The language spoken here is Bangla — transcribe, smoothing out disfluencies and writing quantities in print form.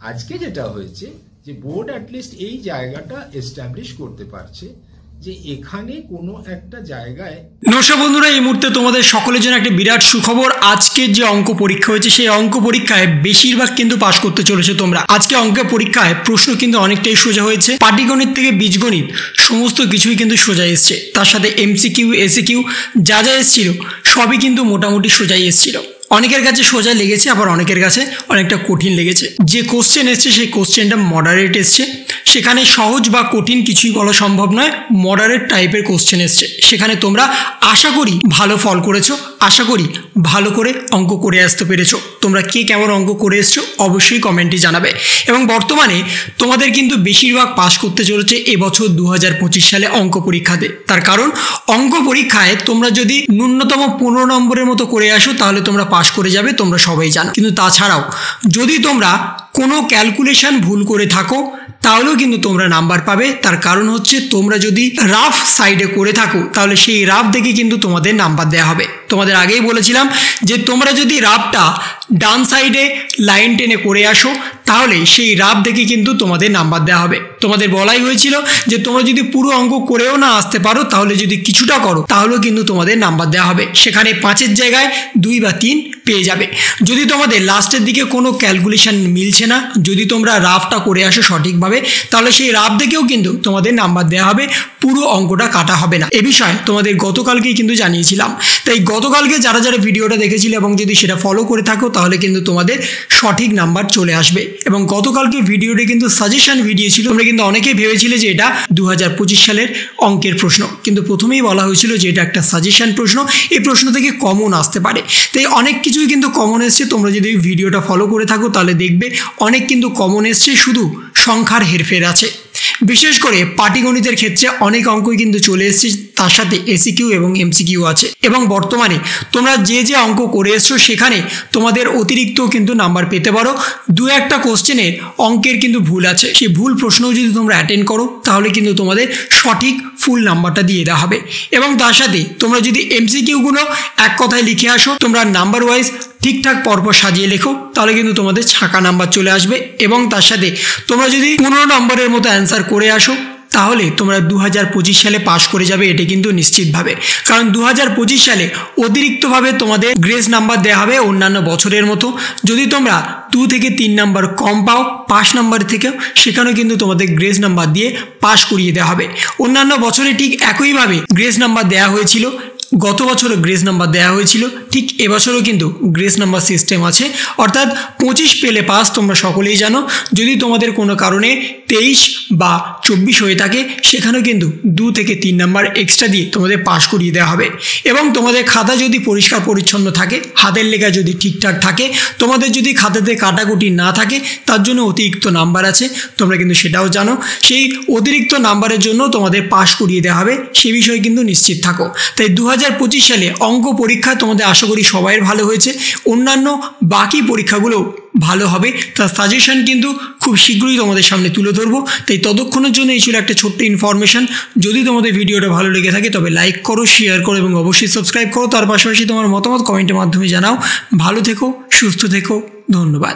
আজকে যেটা হয়েছে যে বোর্ড অ্যাটলিস্ট এই জায়গাটা এস্টাবলিশ করতে পারছে যে এখানে কোনো একটা জায়গায়। নমস্কার বন্ধুরা, এই মুহূর্তে তোমাদের সকলের জন্য একটা বিরাট সুখবর। আজকের যে অঙ্ক পরীক্ষা হয়েছে সেই অঙ্ক পরীক্ষায় বেশিরভাগ কিন্তু পাশ করতে চলেছে তোমরা। আজকে অঙ্কের পরীক্ষায় প্রশ্ন কিন্তু অনেকটাই সোজা হয়েছে। পাটিগণিত থেকে বীজগণিত সমস্ত কিছুই কিন্তু সোজা এসছে, তার সাথে এমসিকিউ এসিকিউ যা যা এসছিল সবই কিন্তু মোটামুটি সোজাই এসছিল। অনেকের কাছে সোজা লেগেছে, আবার অনেকের কাছে অনেকটা কঠিন লেগেছে। যে কোশ্চেন এসছে সেই কোশ্চেনটা মডারেট এসছে, সেখানে সহজ বা কঠিন কিছুই বলা সম্ভব নয়, মডারেট টাইপের কোশ্চেন এসছে। সেখানে তোমরা আশা করি ভালো ফল করেছো, আশা করি ভালো করে অঙ্ক করে আসতে পেরেছো। তোমরা কে কেমন অঙ্ক করে এসছো অবশ্যই কমেন্টে জানাবে। এবং বর্তমানে তোমাদের কিন্তু বেশিরভাগ পাশ করতে চলেছে এবছর 2025 সালে অঙ্ক পরীক্ষাতে। তার কারণ অঙ্ক পরীক্ষায় তোমরা যদি ন্যূনতম 15 নম্বরের মতো করে আসো তাহলে তোমরা পাশ করে যাবে, তোমরা সবাই জানো। কিন্তু তাছাড়াও যদি তোমরা কোনো ক্যালকুলেশন ভুল করে থাকো তাহলেও কিন্তু তোমরা নাম্বার পাবে। তার কারণ হচ্ছে তোমরা যদি রাফ সাইডে করে থাকো তাহলে সেই রাফ দেখে কিন্তু তোমাদের নাম্বার দেওয়া হবে। তোমাদের আগেই বলেছিলাম যে তোমরা যদি রাফটা ডান সাইডে লাইন টেনে করে আসো তাহলে সেই রাফ দেখে কিন্তু তোমাদের নাম্বার দেওয়া হবে। তোমাদের বলাই হয়েছিল যে তোমরা যদি পুরো অঙ্ক করেও না আসতে পারো তাহলে যদি কিছুটা করো তাহলেও কিন্তু তোমাদের নাম্বার দেওয়া হবে। সেখানে 5-এর জায়গায় 2 বা 3 পেয়ে যাবে। যদি তোমাদের লাস্টের দিকে কোনো ক্যালকুলেশন মিলছে না, যদি তোমরা রাফটা করে আসো সঠিকভাবে তাহলে সেই রাফ দেখেও কিন্তু তোমাদের নাম্বার দেওয়া হবে, পুরো অঙ্কটা কাটা হবে না। এ বিষয়ে তোমাদের গতকালকেই কিন্তু জানিয়েছিলাম। তাই গতকালকে যারা যারা ভিডিওটা দেখেছিলে এবং যদি সেটা ফলো করে থাকো তাহলে কিন্তু তোমাদের সঠিক নাম্বার চলে আসবে। এবং গতকালকে ভিডিওটা কিন্তু সাজেশন ভিডিও ছিল। তোমরা কিন্তু অনেকেই ভেবেছিলে যে এটা 2025 সালের অঙ্কের প্রশ্ন, কিন্তু প্রথমেই বলা হয়েছিল যে এটা একটা সাজেশন প্রশ্ন, এই প্রশ্ন থেকে কমন আসতে পারে। তাই অনেক কিছুই কিন্তু কমন এসছে। তোমরা যদি ভিডিওটা ফলো করে থাকো তাহলে দেখবে অনেক কিন্তু কমন এসছে, শুধু সংখ্যার হেরফের আছে। বিশেষ করে পাটিগণিতের ক্ষেত্রে অনেক অঙ্কই কিন্তু চলে এসেছে, তার সাথে এসিকিউ এবং এমসিকিউ আছে। এবং বর্তমানে তোমরা যে যে অঙ্ক করে এসছো সেখানে তোমাদের অতিরিক্ত কিন্তু নাম্বার পেতে পারো। 2-1টা কোশ্চেনের অঙ্কের কিন্তু ভুল আছে, সেই ভুল প্রশ্নও যদি তোমরা অ্যাটেন্ড করো তাহলে কিন্তু তোমাদের সঠিক ফুল নাম্বারটা দিয়ে দেওয়া হবে। এবং তার সাথে তোমরা যদি এমসিকিউগুলো এক কথায় লিখে আসো, তোমরা নাম্বার ওয়াইজ ঠিকঠাক পরপর সাজিয়ে লেখো তাহলে কিন্তু তোমাদের ছাকা নাম্বার চলে আসবে। এবং তার সাথে তোমরা যদি 15 নম্বরের মতো অ্যান্সার করে আসো তাহলে তোমরা 2025 সালে পাশ করে যাবে, এটা কিন্তু নিশ্চিতভাবে। কারণ 2025 সালে অতিরিক্তভাবে তোমাদের গ্রেস নাম্বার দেওয়া হবে অন্যান্য বছরের মতো। যদি তোমরা 2 থেকে 3 নাম্বার কম পাও 5 নাম্বার থেকে, সেখানেও কিন্তু তোমাদের গ্রেস নাম্বার দিয়ে পাশ করিয়ে দেওয়া হবে। অন্যান্য বছরে ঠিক একইভাবে গ্রেস নাম্বার দেওয়া হয়েছিল, গত বছরও গ্রেস নাম্বার দেওয়া হয়েছিল, ঠিক এবছরও কিন্তু গ্রেস নাম্বার সিস্টেম আছে। অর্থাৎ 25 পেলে পাস, তোমরা সকলেই জানো। যদি তোমাদের কোনো কারণে 23 বা 24 হয়ে থাকে সেখানেও কিন্তু 2 থেকে 3 নাম্বার এক্সট্রা দিয়ে তোমাদের পাশ করিয়ে দেওয়া হবে। এবং তোমাদের খাতা যদি পরিষ্কার পরিচ্ছন্ন থাকে, হাতের লেখা যদি ঠিকঠাক থাকে, তোমাদের যদি খাতাতে কাটাকুটি না থাকে তার জন্য অতিরিক্ত নাম্বার আছে, তোমরা কিন্তু সেটাও জানো। সেই অতিরিক্ত নাম্বারের জন্য তোমাদের পাশ করিয়ে দেওয়া হবে, সে বিষয়ে কিন্তু নিশ্চিত থাকো। তাই 2025 সালে অঙ্ক পরীক্ষা তোমাদের আশা করি সবাই ভালো হয়েছে, অন্যান্য বাকি পরীক্ষাগুলো ভালো হবে। তার সাজেশন কিন্তু খুব শীঘ্রই তোমাদের সামনে তুলে ধরবো। তাই ততক্ষণের জন্য এই ছিল একটা ছোট্ট ইনফরমেশন। যদি তোমাদের ভিডিওটা ভালো লেগে থাকে তবে লাইক করো, শেয়ার করো এবং অবশ্যই সাবস্ক্রাইব করো। তার পাশাপাশি তোমার মতামত কমেন্টের মাধ্যমে জানাও। ভালো থেকো, সুস্থ থেকো, ধন্যবাদ।